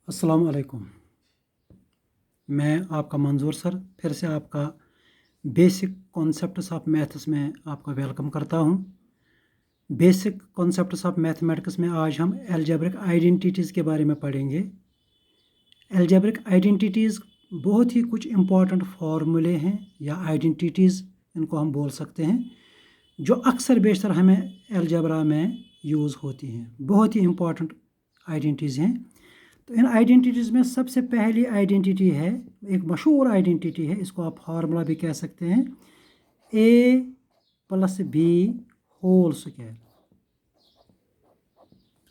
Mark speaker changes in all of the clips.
Speaker 1: अस्सलाम वालेकुम। मैं आपका मंजूर सर फिर से आपका बेसिक कॉन्सेप्ट्स ऑफ मैथ्स में आपका वेलकम करता हूं। बेसिक कॉन्सेप्ट्स ऑफ मैथमेटिक्स में आज हम अलजेब्रिक आइडेंटिटीज़ के बारे में पढ़ेंगे। अलजेब्रिक आइडेंटिटीज़ बहुत ही कुछ इम्पॉर्टेंट फार्मूले हैं या आइडेंटिटीज़ इनको हम बोल सकते हैं, जो अक्सर बेशतर हमें अलजेब्रा में यूज़ होती हैं। बहुत ही इम्पॉर्टेंट आइडेंटिटीज़ हैं। तो इन आइडेंटिटीज़ में सबसे पहली आइडेंटिटी है, एक मशहूर आइडेंटिटी है, इसको आप फार्मूला भी कह सकते हैं, a plus b whole square.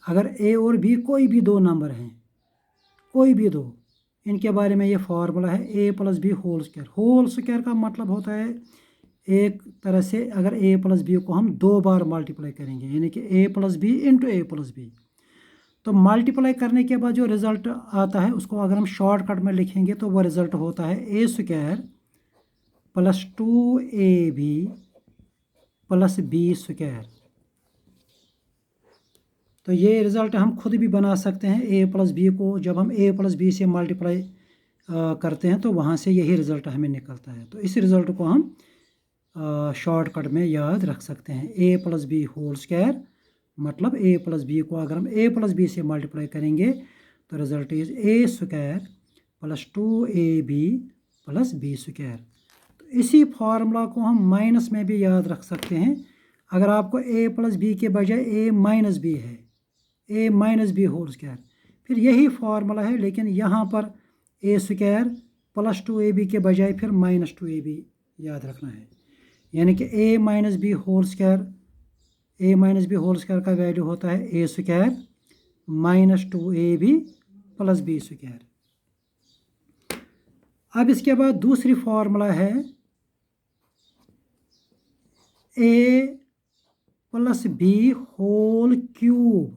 Speaker 1: अगर a और b कोई भी दो नंबर हैं, कोई भी दो, इनके बारे में ये फार्मूला है a plus b whole square. Whole square का मतलब होता है एक तरह से अगर a प्लस बी को हम दो बार मल्टीप्लाई करेंगे, यानी कि a plus b into a plus b, तो मल्टीप्लाई करने के बाद जो रिज़ल्ट आता है उसको अगर हम शॉर्टकट में लिखेंगे तो वो रिज़ल्ट होता है a square plus 2ab plus b square. तो ये रिज़ल्ट हम खुद भी बना सकते हैं। ए प्लस बी को जब हम ए प्लस बी से मल्टीप्लाई करते हैं तो वहाँ से यही रिज़ल्ट हमें निकलता है। तो इस रिज़ल्ट को हम शॉर्टकट में याद रख सकते हैं। A plus b whole square मतलब a प्लस बी को अगर हम a प्लस बी से मल्टीप्लाई करेंगे तो result is a square plus 2ab plus b square. तो इसी फार्मूला को हम माइनस में भी याद रख सकते हैं। अगर आपको a प्लस बी के बजाय a माइनस बी है, a minus b whole square, फिर यही फार्मूला है, लेकिन यहाँ पर a स्क्वायर प्लस 2ab के बजाय फिर माइनस 2ab याद रखना है, यानी कि a minus b whole square, a minus b whole square का वैल्यू होता है a square minus 2ab plus b square. अब इसके बाद दूसरी फार्मूला है a plus b whole cube.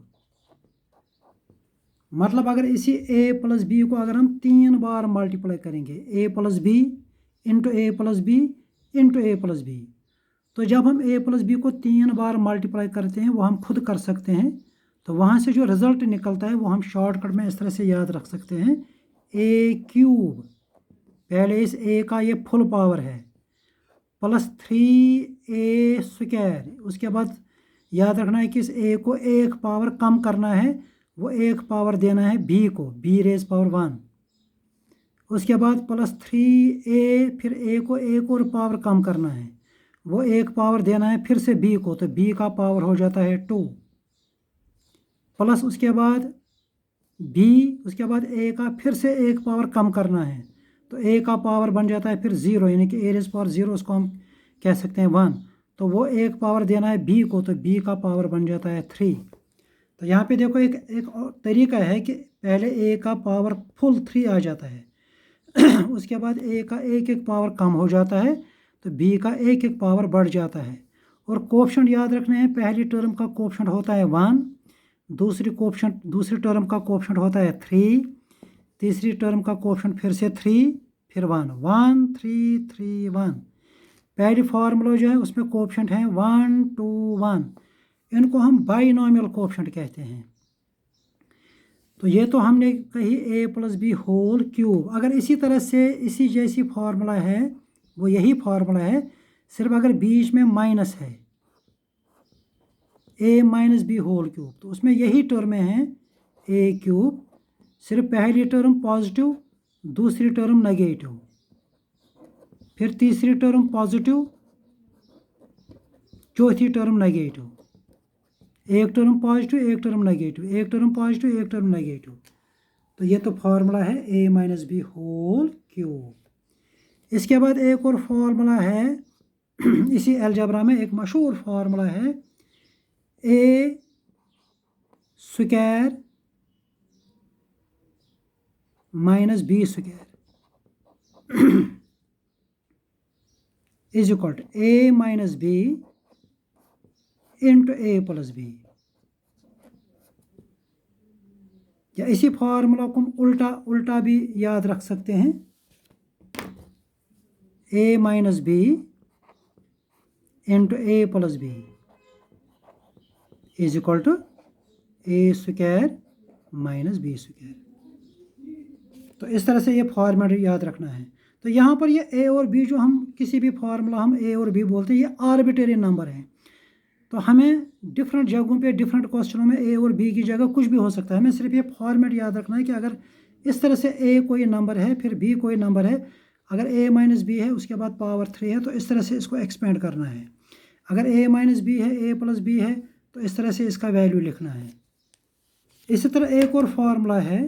Speaker 1: मतलब अगर इसी a प्लस बी को अगर हम 3 बार मल्टीप्लाई करेंगे, a plus b into a plus b into a plus b, तो जब हम a प्लस बी को 3 बार मल्टीप्लाई करते हैं वो हम खुद कर सकते हैं, तो वहाँ से जो रिज़ल्ट निकलता है वो हम शॉर्टकट में इस तरह से याद रख सकते हैं, a क्यूब, पहले इस a का ये फुल पावर है, प्लस 3a स्क्वायर। उसके बाद याद रखना है कि इस a को एक पावर कम करना है, वो एक पावर देना है b को, b रेज पावर 1। उसके बाद प्लस 3a, फिर a को एक और पावर कम करना है, वो एक पावर देना है फिर से b को, तो b का पावर हो जाता है 2, प्लस उसके बाद b, उसके बाद a का फिर से एक पावर कम करना है, तो a का पावर बन जाता है फिर 0, यानी कि a रेज पावर 0, उसको हम कह सकते हैं 1, तो वो एक पावर देना है b को, तो b का पावर बन जाता है 3। तो यहाँ पे देखो एक और तरीका है कि पहले a का पावर फुल 3 आ जाता है उसके बाद a का एक एक पावर कम हो जाता है, तो b का एक एक पावर बढ़ जाता है। और कोफिशिएंट याद रखने हैं, पहली टर्म का कोफिशिएंट होता है 1, दूसरी टर्म का कोफिशिएंट होता है 3, तीसरी टर्म का कोफिशिएंट फिर से 3, फिर 1, 1 3 3 1। पहली फार्मूला जो है उसमें कोफिशिएंट है 1 2 1, इनको हम बाइनोमियल कोफिशिएंट कहते हैं। तो ये तो हमने कही a plus b whole cube. अगर इसी तरह से इसी जैसी फार्मूला है, वो यही फार्मूला है, सिर्फ अगर बीच में माइनस है, a minus b whole cube, तो उसमें यही टर्में हैं a क्यूब, सिर्फ पहली टर्म पॉजिटिव, दूसरी टर्म नेगेटिव, फिर तीसरी टर्म पॉजिटिव, चौथी टर्म नेगेटिव, एक टर्म पॉजिटिव एक टर्म नेगेटिव, एक टर्म पॉजिटिव एक टर्म नेगेटिव। तो ये तो फार्मूला है a minus b whole cube. इसके बाद एक और फार्मूला है इसी अलजेब्रा में एक मशहूर फार्मूला है a square minus b square is equal to a minus b into a plus b. या इसी फार्मूला को हम उल्टा भी याद रख सकते हैं, a minus b into a plus b is equal to a square minus b square. तो इस तरह से ये फॉर्मेट याद रखना है। तो यहाँ पर ये ए और बी जो हम किसी भी फार्मूला हम ए और बी बोलते हैं, ये आर्बिट्रेरी नंबर हैं। तो हमें डिफरेंट जगहों पे डिफरेंट क्वेश्चनों में ए और बी की जगह कुछ भी हो सकता है। हमें सिर्फ ये फॉर्मेट याद रखना है कि अगर इस तरह से ए कोई नंबर है फिर बी कोई नंबर है, अगर ए माइनस बी है उसके बाद पावर 3 है, तो इस तरह से इसको एक्सपेंड करना है। अगर ए माइनस बी है, ए प्लस बी है, तो इस तरह से इसका वैल्यू लिखना है। इसी तरह एक और फार्मूला है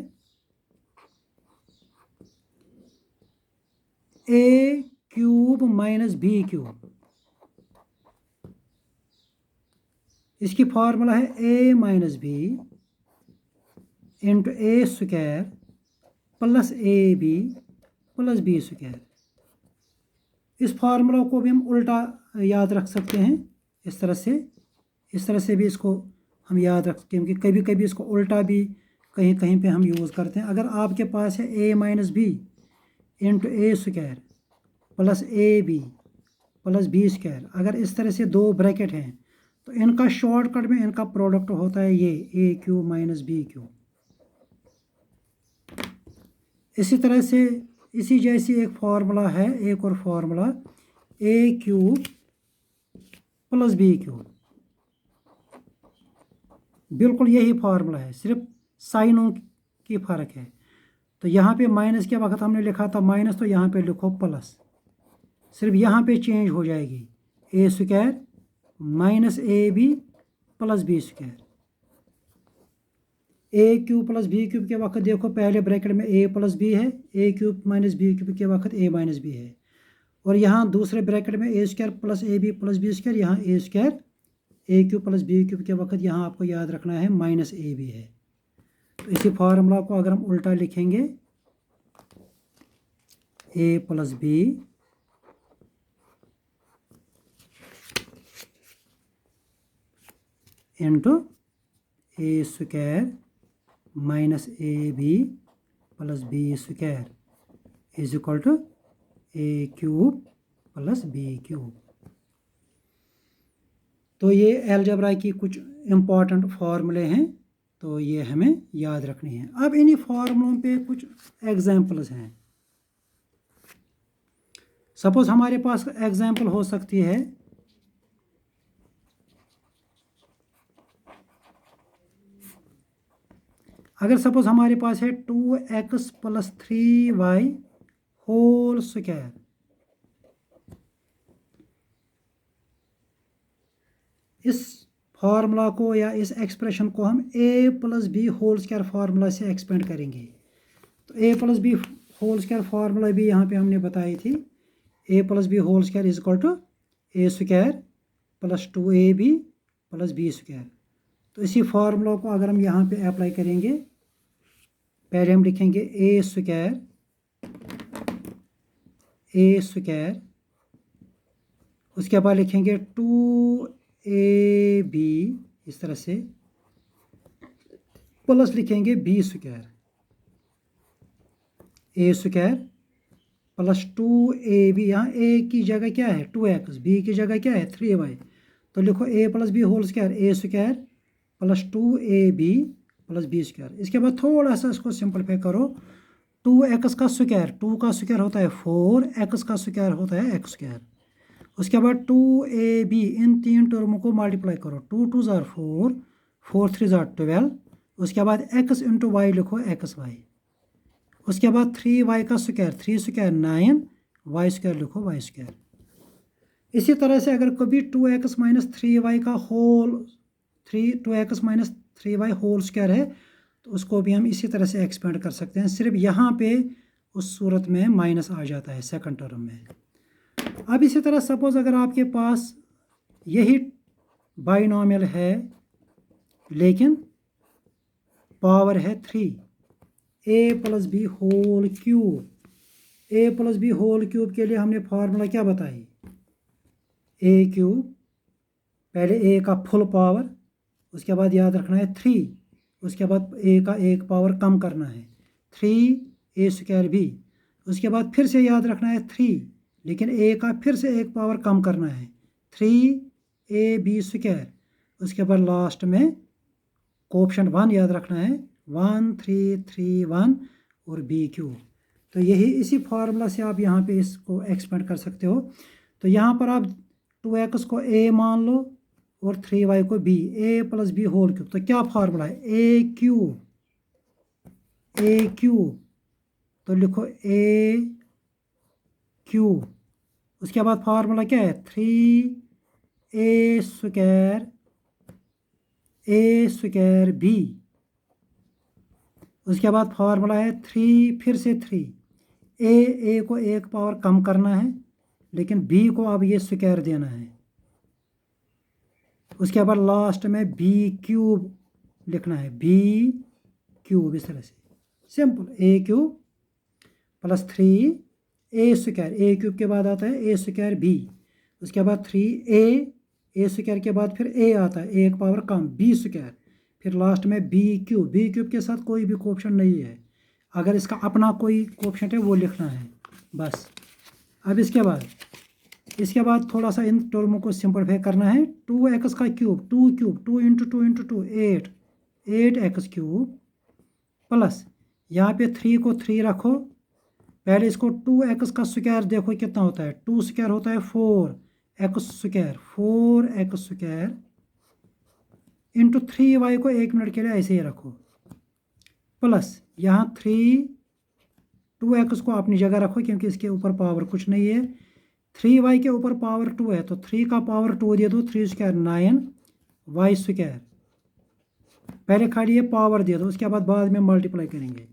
Speaker 1: a cube minus b cube. इसकी फार्मूला है a minus b into a square plus a b plus b square. इस फार्मूला को भी हम उल्टा याद रख सकते हैं इस तरह से भी इसको हम याद रख सकते हैं, क्योंकि कभी कभी इसको उल्टा भी कहीं कहीं पे हम यूज़ करते हैं। अगर आपके पास है a minus b into a square plus a b plus b square, अगर इस तरह से दो ब्रैकेट हैं तो इनका शॉर्टकट में इनका प्रोडक्ट होता है ये ए क्यूब माइनस बी क्यूब। इसी तरह से इसी जैसी एक फार्मूला है, एक और फार्मूला ए क्यूब प्लस बी क्यूब। बिल्कुल यही फार्मूला है, सिर्फ साइनों की फ़र्क है। तो यहाँ पे माइनस के वक्त हमने लिखा था माइनस, तो यहाँ पे लिखो प्लस, सिर्फ यहाँ पे चेंज हो जाएगी a square minus a b plus b square. A cube plus b cube के वक्त देखो पहले ब्रैकेट में ए प्लस बी है, a cube minus b cube के वक्त ए माइनस बी है, और यहाँ दूसरे ब्रैकेट में a square plus a b plus b square, यहाँ a square a cube plus b cube के वक्त यहाँ आपको याद रखना है माइनस ए बी है। तो इसी फार्मूला को अगर हम उल्टा लिखेंगे a plus b into a square minus a b plus b square is equal to a cube plus b cube. तो ये अलजेब्रा की कुछ इम्पॉर्टेंट फार्मूले हैं, तो ये हमें याद रखनी है। अब इन्हीं फार्मूलों पे कुछ एग्जाम्पल्स हैं। सपोज हमारे पास एग्जाम्पल हो सकती है अगर सपोज हमारे पास है 2x plus 3y whole square. इस फार्मूला को या इस एक्सप्रेशन को हम a plus b whole square formula से एक्सपेंड करेंगे। तो a plus b whole square formula भी यहाँ पे हमने बताई थी, a plus b whole square is equal to a square plus 2ab plus b square. तो इसी फार्मूला को अगर हम यहाँ पे अप्लाई करेंगे, पहले हम लिखेंगे ए स्क्वायर उसके बाद लिखेंगे 2ab इस तरह से प्लस लिखेंगे B square, a square plus 2ab, यहाँ ए की जगह क्या है 2x, बी की जगह क्या है 3y, तो लिखो a plus b whole square a square plus 2ab plus b square. इसके बाद थोड़ा सा इसको सिंपलीफाई करो, 2x का स्क्वायर, 2 का स्क्वायर होता है 4, x का स्क्वायर होता है x स्क्वायर। उसके बाद 2ab इन तीन टर्मों को मल्टीप्लाई करो, 2 2 ज़ार 4, 4 3 ज़ार 12। उसके बाद x इंटू वाई लिखो xy। उसके बाद 3y का स्क्वायर, 3 स्क्वायर 9, y स्क्वायर लिखो y स्क्वायर। इसी तरह से अगर कभी 2x माइनस 3y का whole 2x minus 3y whole square है तो उसको भी हम इसी तरह से एक्सपेंड कर सकते हैं, सिर्फ यहाँ पे उस सूरत में माइनस आ जाता है सेकंड टर्म में। अब इसी तरह सपोज अगर आपके पास यही बाइनोमियल है लेकिन पावर है 3, a plus b whole cube. a plus b whole cube के लिए हमने फार्मूला क्या बताई, a क्यूब, पहले a का फुल पावर, उसके बाद याद रखना है 3, उसके बाद a का एक पावर कम करना है 3a स्क्वायर b, उसके बाद फिर से याद रखना है 3, लेकिन a का फिर से एक पावर कम करना है 3ab स्क्वायर। उसके बाद लास्ट में कोएफिशिएंट 1 याद रखना है 1 3 3 1, और बी क्यूब। तो यही इसी फार्मूला से आप यहाँ पे इसको एक्सपेंड कर सकते हो। तो यहाँ पर आप 2x को a मान लो और 3y को b, a plus b whole cube. तो क्या फार्मूला है, a क्यूब, तो लिखो a क्यूब। उसके बाद फार्मूला क्या है, 3a स्क्वायर b। उसके बाद फार्मूला है 3, फिर से 3, a को एक पावर कम करना है, लेकिन b को अब ये स्क्वायर देना है। उसके बाद लास्ट में b क्यूब लिखना है, b क्यूब, इस तरह से simple, a cube plus 3a square, a cube के बाद आता है a स्क्वायर b। उसके बाद 3a स्क्वायर के बाद फिर a आता है, एक पावर कम, b स्क्वायर, फिर लास्ट में b क्यूब के साथ कोई भी कोएफिशिएंट नहीं है, अगर इसका अपना कोई कोएफिशिएंट है वो लिखना है बस। अब इसके बाद थोड़ा सा इन टर्मों को सिंपलीफाई करना है। 2x का cube, 2 into 2 8x cube, plus यहाँ पे 3 को 3 रखो, पहले इसको 2x का स्क्वायर देखो कितना होता है, 2 स्क्वायर होता है 4x स्क्वायर इंटू 3y को 1 मिनट के लिए ऐसे ही रखो, प्लस यहाँ 2x को अपनी जगह रखो क्योंकि इसके ऊपर पावर कुछ नहीं है, 3y के ऊपर पावर 2 है तो 3 का पावर 2 दे दो, 3 स्क्वायर 9y स्क्वायर, पहले खाली ये पावर दे दो, उसके बाद में मल्टीप्लाई करेंगे।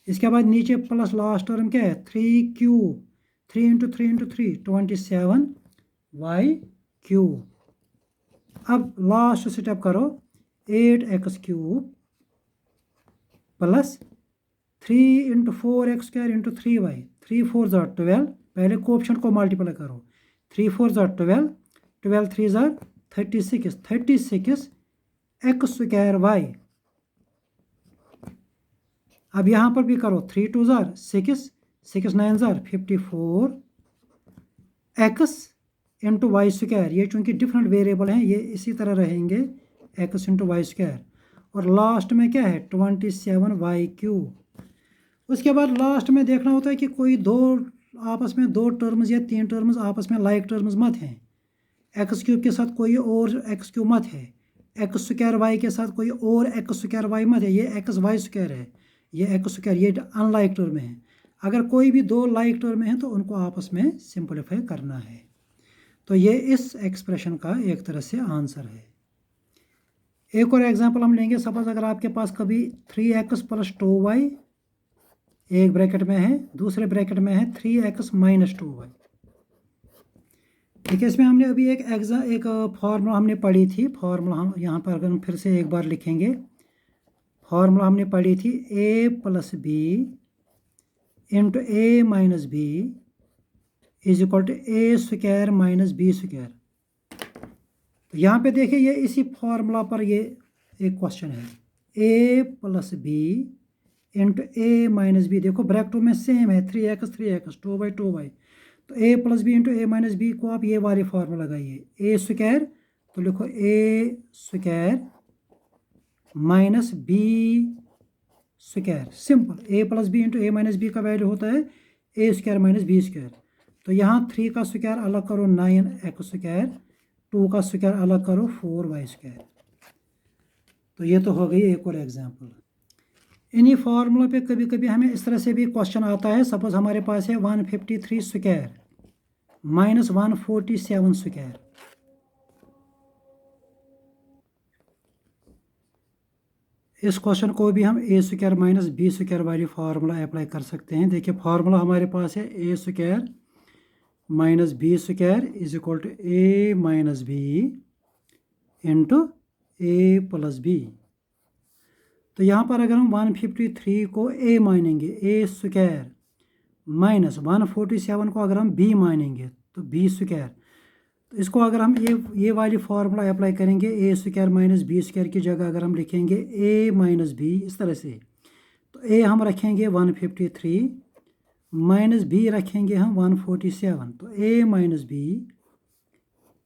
Speaker 1: इसके बाद नीचे प्लस लास्ट टर्म क्या है, 3 क्यूब, 3 इंटू 3 27y क्यूब। अब लास्ट स्टेप करो, 8x cube plus 3 into 4x square into 3y, 3 4 ज़ा 12, पहले कोएफिशिएंट को मल्टीप्लाई करो, 3 4 ज़ा 12, 12 3 ज़ा 36 x स्क्वायर y। अब यहाँ पर भी करो, 3 2 ज़ा 6, 6 9 ज़ा 54 x इंटू वाई स्क्वायर, ये चूँकि डिफरेंट वेरिएबल हैं ये इसी तरह रहेंगे, x इंटू वाई स्क्वायर, और लास्ट में क्या है 27y क्यूब। उसके बाद लास्ट में देखना होता है कि कोई आपस में दो टर्म्स या 3 टर्म्स आपस में लाइक टर्म्स मत हैं, एक्स क्यूब के साथ कोई और एक्स क्यूब मत है, एक्स स्क्वायर वाई के साथ कोई और एक्स स्क्वायर वाई मत है, ये एक्स वाई स्क्वायर है, ये एक्स स्क्वायर, ये अनलाइक टर्म है। अगर कोई भी दो लाइक टर्म हैं तो उनको आपस में सिंपलीफाई करना है। तो ये इस एक्सप्रेशन का एक तरह से आंसर है। एक और एग्जांपल हम लेंगे, सपोज अगर आपके पास कभी 3x प्लस 2y एक ब्रैकेट में है, दूसरे ब्रैकेट में है 3x माइनस 2y। ठीक है, इसमें हमने अभी एक फार्मूला हमने पढ़ी थी, फार्मूला हम यहाँ पर अगर हम फिर से एक बार लिखेंगे, फार्मूला हमने पढ़ी थी a plus b into a minus b is equal to a square minus b square. तो यहाँ पे देखिए ये इसी फार्मूला पर ये एक क्वेश्चन है, a plus b into a minus b, देखो ब्रैकेटों में सेम है 3x 2y 2y, तो a plus b into a minus b को आप ये वाली फार्मूला लगाइए, ए स्क्वायर, तो लिखो a square minus b square, simple, a plus b into a minus b का वैल्यू होता है a square minus b square. तो यहाँ 3 का स्क्वायर अलग करो 9x स्क्वायर, 2 का स्क्वायर अलग करो 4y स्क्वायर। तो ये तो हो गई एक और एग्जांपल। इन्हीं फार्मूला पे कभी कभी हमें इस तरह से भी क्वेश्चन आता है, सपोज हमारे पास है 153 स्क्वायर माइनस 147 स्क्वायर। इस क्वेश्चन को भी हम a square minus b square वाली फार्मूला अप्लाई कर सकते हैं। देखिए फार्मूला हमारे पास है a square minus b square is equal to a minus b into a plus b. तो यहाँ पर अगर हम 153 को a मानेंगे, ए स्क्वायर माइनस 147 को अगर हम b मानेंगे तो b स्क्वायर, तो इसको अगर हम ये वाली फार्मूला अप्लाई करेंगे, ए स्क्वायर माइनस बी स्क्वायर की जगह अगर हम लिखेंगे a माइनस बी इस तरह से, तो a हम रखेंगे 153 माइनस b रखेंगे हम 147, तो a माइनस बी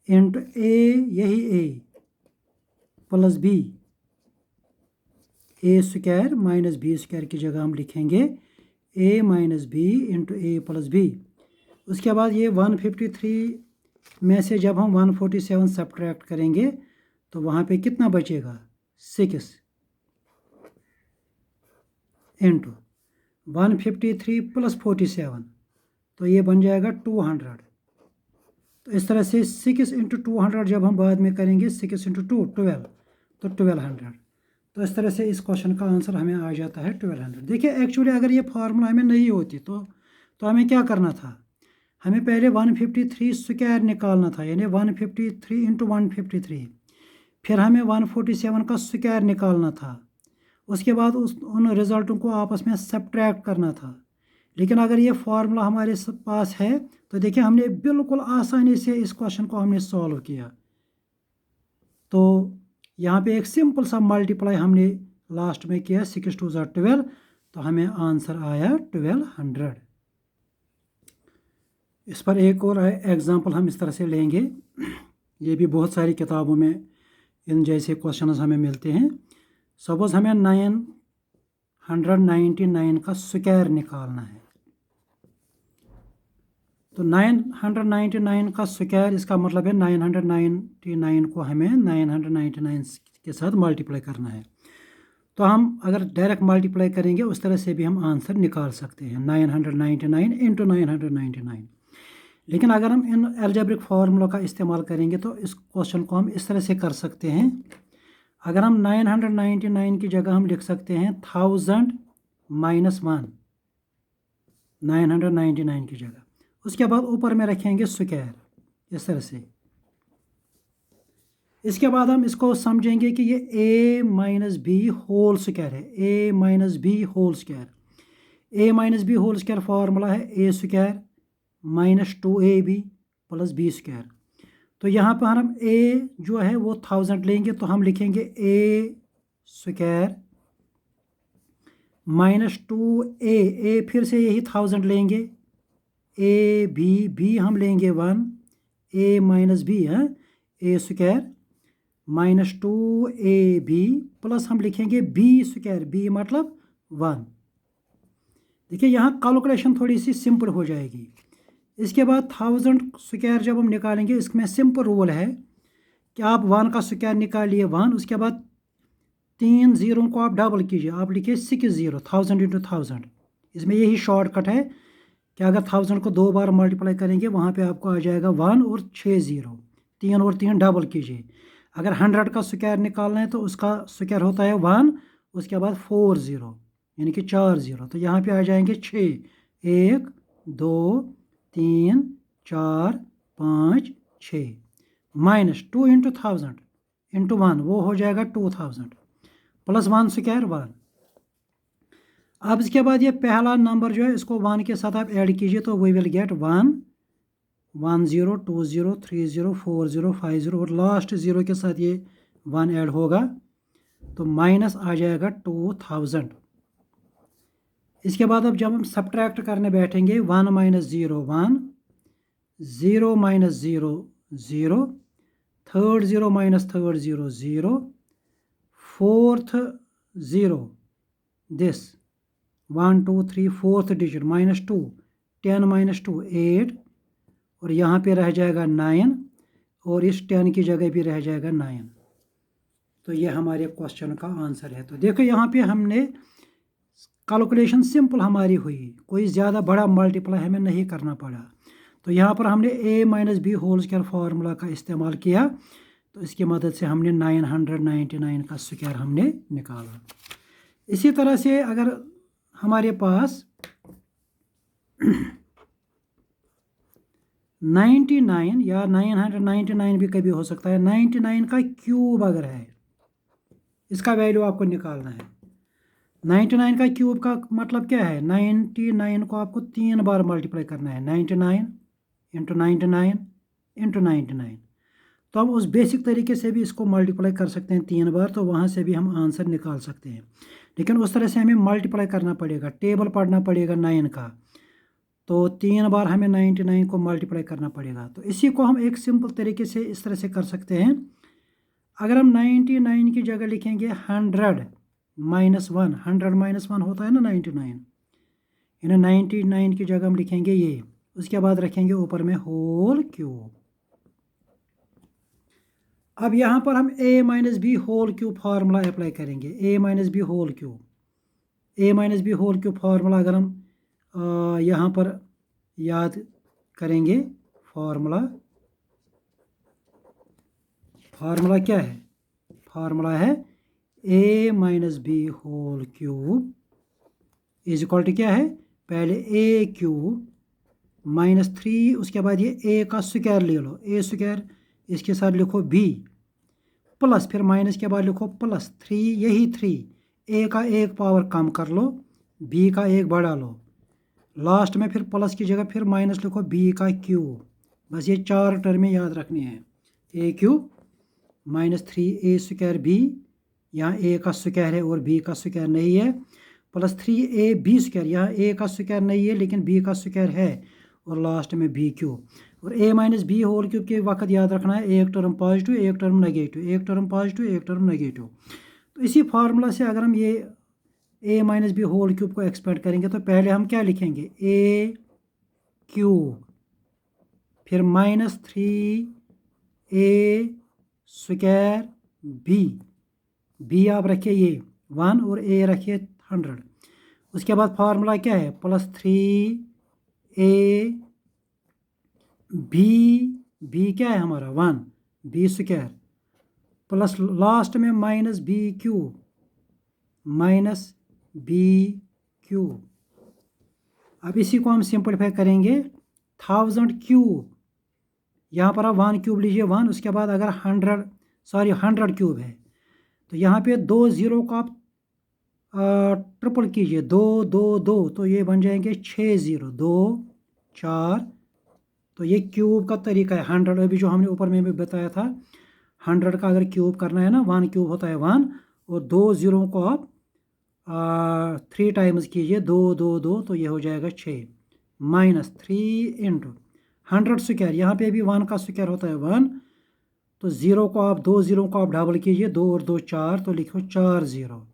Speaker 1: इंटू यही a plus b, a square minus b square की जगह हम लिखेंगे a minus b into a plus b. उसके बाद ये 153 में से जब हम 147 सब्ट्रैक्ट करेंगे तो वहाँ पे कितना बचेगा, 6 इंटू 153 प्लस 47, तो ये बन जाएगा 200। तो इस तरह से 6 इंटू 200 जब हम बाद में करेंगे, 6 इंटू 2 12, तो 1200। तो इस तरह से इस क्वेश्चन का आंसर हमें आ जाता है 1200। देखिए एक्चुअली अगर ये फार्मूला हमें नहीं होती तो हमें क्या करना था, हमें पहले 153 स्क्वायर निकालना था, यानी 153 इंटू 153, फिर हमें 147 का स्क्वायर निकालना था, उसके बाद उन रिजल्टों को आपस में सब्ट्रैक्ट करना था। लेकिन अगर ये फार्मूला हमारे पास है तो देखिए हमने बिल्कुल आसानी से इस क्वेश्चन को हमने सॉल्व किया। तो यहाँ पे एक सिंपल सा मल्टीप्लाई हमने लास्ट में किया, 6 2 12, तो हमें आंसर आया 1200। इस पर एक और एग्जांपल हम इस तरह से लेंगे, ये भी बहुत सारी किताबों में इन जैसे क्वेश्चंस हमें मिलते हैं। सपोज हमें 999 का स्क्वायर निकालना है, तो 999 का स्क्वायर, इसका मतलब है 999 को हमें 999 के साथ मल्टीप्लाई करना है। तो हम अगर डायरेक्ट मल्टीप्लाई करेंगे उस तरह से भी हम आंसर निकाल सकते हैं, 999 इंटू 999। लेकिन अगर हम इन एल्जेब्रिक फार्मूला का इस्तेमाल करेंगे तो इस क्वेश्चन को हम इस तरह से कर सकते हैं। अगर हम 999 की जगह हम लिख सकते हैं 1000 माइनस 1, 999 की जगह, उसके बाद ऊपर में रखेंगे स्क्वायर इस तरह से। इसके बाद हम इसको समझेंगे कि ये a minus b whole square है, a minus b whole square. a minus b whole square formula है a square minus 2ab plus b square. तो यहाँ पर हम a जो है वो 1000 लेंगे, तो हम लिखेंगे a स्क्वायर माइनस 2a, फिर से यही 1000 लेंगे, a b हम लेंगे 1, a माइनस बी है a square minus 2ab plus हम लिखेंगे b स्क्वायर, b मतलब 1। देखिए यहाँ कैलकुलेशन थोड़ी सी सिंपल हो जाएगी। इसके बाद 1000 स्क्वायर जब हम निकालेंगे, इसमें सिंपल रूल है कि आप 1 का स्क्वायर निकालिए 1, उसके बाद 3 जीरो को आप डबल कीजिए, आप लिखिए 6 0, 1000 इंटू 1000। इसमें यही शॉर्टकट है कि अगर 1000 को 2 बार मल्टीप्लाई करेंगे वहाँ पे आपको आ जाएगा 1 और 6 0, 3 और 3 डबल कीजिए। अगर 100 का स्क्वायर निकालना है तो उसका स्क्वायर होता है 1, उसके बाद 4 0, यानी कि 4 0, तो यहाँ पे आ जाएंगे 6, 1 2 3 4 5 6, माइनस 2 इंटू 1000 इंटू 1, वो हो जाएगा 2000, प्लस 1 स्क्वायर 1। अब इसके बाद ये पहला नंबर जो है इसको 1 के साथ आप ऐड कीजिए, तो वी विल गेट 1 1 0 2 0 3 0 4 0 5 0, और लास्ट 0 के साथ ये 1 ऐड होगा, तो माइनस आ जाएगा 2000। इसके बाद अब जब हम सब्ट्रैक्ट करने बैठेंगे, 1 minus 0 1, 0 minus 0 0, third 0 minus third 0 0, fourth 0 this 1 2 3, fourth digit minus 2, 10 minus 2 8, और यहाँ पे रह जाएगा 9, और इस 10 की जगह भी रह जाएगा 9। तो ये हमारे क्वेश्चन का आंसर है। तो देखो यहाँ पे हमने कैलकुलेशन सिंपल हमारी हुई, कोई ज़्यादा बड़ा मल्टीप्लाई हमें नहीं करना पड़ा। तो यहाँ पर हमने a minus b whole square formula का इस्तेमाल किया, तो इसकी मदद से हमने 999 का स्क्वायर हमने निकाला। इसी तरह से अगर हमारे पास 99 या 999 भी कभी हो सकता है, 99 का क्यूब अगर है, इसका वैल्यू आपको निकालना है। 99 का क्यूब का मतलब क्या है, 99 को आपको 3 बार मल्टीप्लाई करना है, 99 इंटू 99 इंटू 99। तो हम उस बेसिक तरीके से भी इसको मल्टीप्लाई कर सकते हैं 3 बार, तो वहाँ से भी हम आंसर निकाल सकते हैं। लेकिन उस तरह से हमें मल्टीप्लाई करना पड़ेगा, टेबल पढ़ना पड़ेगा 9 का, तो 3 बार हमें 99 को मल्टीप्लाई करना पड़ेगा। तो इसी को हम एक सिंपल तरीके से इस तरह से कर सकते हैं। अगर हम 99 की जगह लिखेंगे 100 माइनस 1, 100 माइनस 1 होता है ना 99, यानी 99 की जगह हम लिखेंगे ये, उसके बाद रखेंगे ऊपर में होल क्यूब। अब यहाँ पर हम a minus b whole cube formula apply करेंगे, a minus b whole cube, a minus b whole cube formula अगर हम यहाँ पर याद करेंगे, फार्मूला क्या है? फार्मूला है a minus b whole cube is equal to क्या है? पहले a क्यूब -3, उसके बाद ये a का स्क्वायर ले लो, a स्क्वायर, इसके साथ लिखो b प्लस, फिर माइनस के बाद लिखो +3, यही 3, a का एक पावर कम कर लो, b का एक बढ़ा लो, लास्ट में फिर प्लस की जगह फिर माइनस लिखो b का क्यूब। बस ये 4 टर्में याद रखनी है, a cube -3a square b, यहाँ a का स्क्वायर है और b का स्क्वायर नहीं है, +3ab स्क्वायर, यहाँ a का स्क्वायर नहीं है लेकिन b का स्क्वायर है, और लास्ट में b क्यूब। और a minus b whole cube के वक्त याद रखना है एक टर्म पॉजिटिव एक टर्म नेगेटिव, एक टर्म पॉजिटिव एक टर्म नेगेटिव। तो इसी फार्मूला से अगर हम ये a minus b whole cube को एक्सपेंड करेंगे तो पहले हम क्या लिखेंगे? a क्यूब, फिर -3a स्क्वायर b आप रखिए ये 1 और a रखिए 100। उसके बाद फार्मूला क्या है? +3a b क्या है हमारा? 1 b स्क्वायर प्लस लास्ट में -b क्यूब, अब इसी को हम सिंपलीफाई करेंगे 1000 क्यूब, यहाँ पर आप 1 क्यूब लीजिए 1, उसके बाद अगर 100 क्यूब है तो यहाँ पे 2 0 को आप ट्रिपल कीजिए, 2 2 2, तो ये बन जाएंगे 6 0 2 4। तो ये क्यूब का तरीका है 100, अभी जो हमने ऊपर में भी बताया था 100 का अगर क्यूब करना है ना, 1 क्यूब होता है 1, और 2 0 को आप 3 टाइम्स कीजिए, 2 2 2, तो ये हो जाएगा 6, -3 इंटू 100 स्क्वायर, यहाँ पे भी 1 का स्क्वायर होता है 1, तो 0 को आप 2 0 को आप डबल कीजिए, 2 और 2 4, तो लिखो 4 0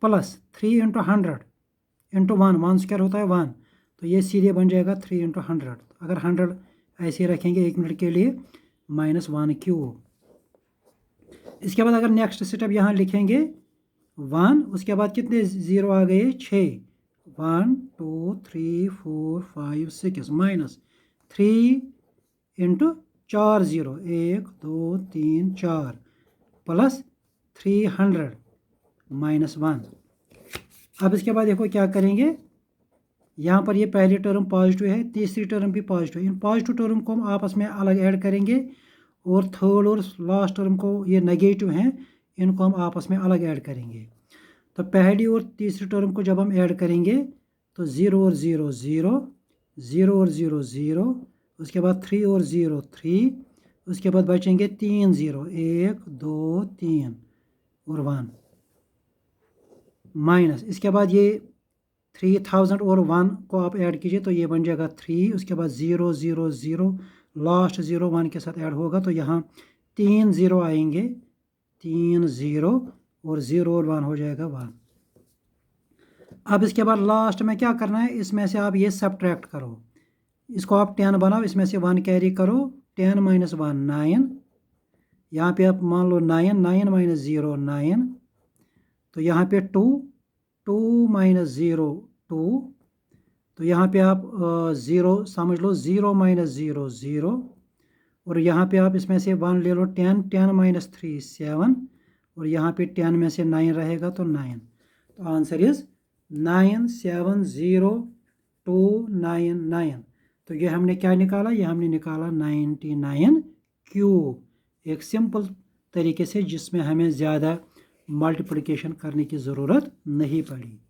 Speaker 1: प्लस 3 इंटू 100 इंटू 1 स्क्वायर होता है 1, तो ये सीधे बन जाएगा 3 इंटू 100। अगर 100 ऐसे रखेंगे 1 मिनट के लिए, -1 क्यूब। इसके बाद अगर नेक्स्ट स्टेप यहाँ लिखेंगे 1, उसके बाद कितने 0 आ गए? 6, 1 2 3 4 5 6, -3 इंटू 4 0, 1 2 3 4, प्लस 300 -1। अब इसके बाद देखो क्या करेंगे, यहाँ पर ये पहली टर्म पॉजिटिव है, तीसरी टर्म भी पॉजिटिव है, इन पॉजिटिव टर्म को हम आपस में अलग ऐड करेंगे, और थर्ड और लास्ट टर्म को ये नेगेटिव हैं, इनको हम आपस में अलग ऐड करेंगे। तो पहली और तीसरी टर्म को जब हम ऐड करेंगे तो 0 और 0 0, 0 और 0 0, उसके बाद 3 और 0 3, उसके बाद बचेंगे 3 0, 1 2 3 और 1 माइनस, इसके बाद ये 3000 और 1 को आप ऐड कीजिए तो ये बन जाएगा 3, उसके बाद 0 0 0, लास्ट 0 1 के साथ ऐड होगा तो यहाँ 3 0 आएंगे, 3 0 और 0 और 1 हो जाएगा 1। अब इसके बाद लास्ट में क्या करना है, इसमें से आप ये सब्ट्रैक्ट करो, इसको आप 10 बनाओ, इसमें से 1 कैरी करो, 10 - 1 9, यहाँ पे आप मान लो 9 9 - 0 9, तो यहाँ पे 2 2 - 0 2, तो यहाँ पे आप 0 समझ लो, 0 - 0 0, और यहाँ पे आप इसमें से 1 ले लो, 10 10 - 3 7, और यहाँ पे 10 में से 9 रहेगा तो 9, तो आंसर इज 9 7 0 2 9 9। तो ये हमने क्या निकाला? ये हमने निकाला 99 क्यूब, एक सिंपल तरीके से जिसमें हमें ज़्यादा मल्टीप्लिकेशन करने की ज़रूरत नहीं पड़ी।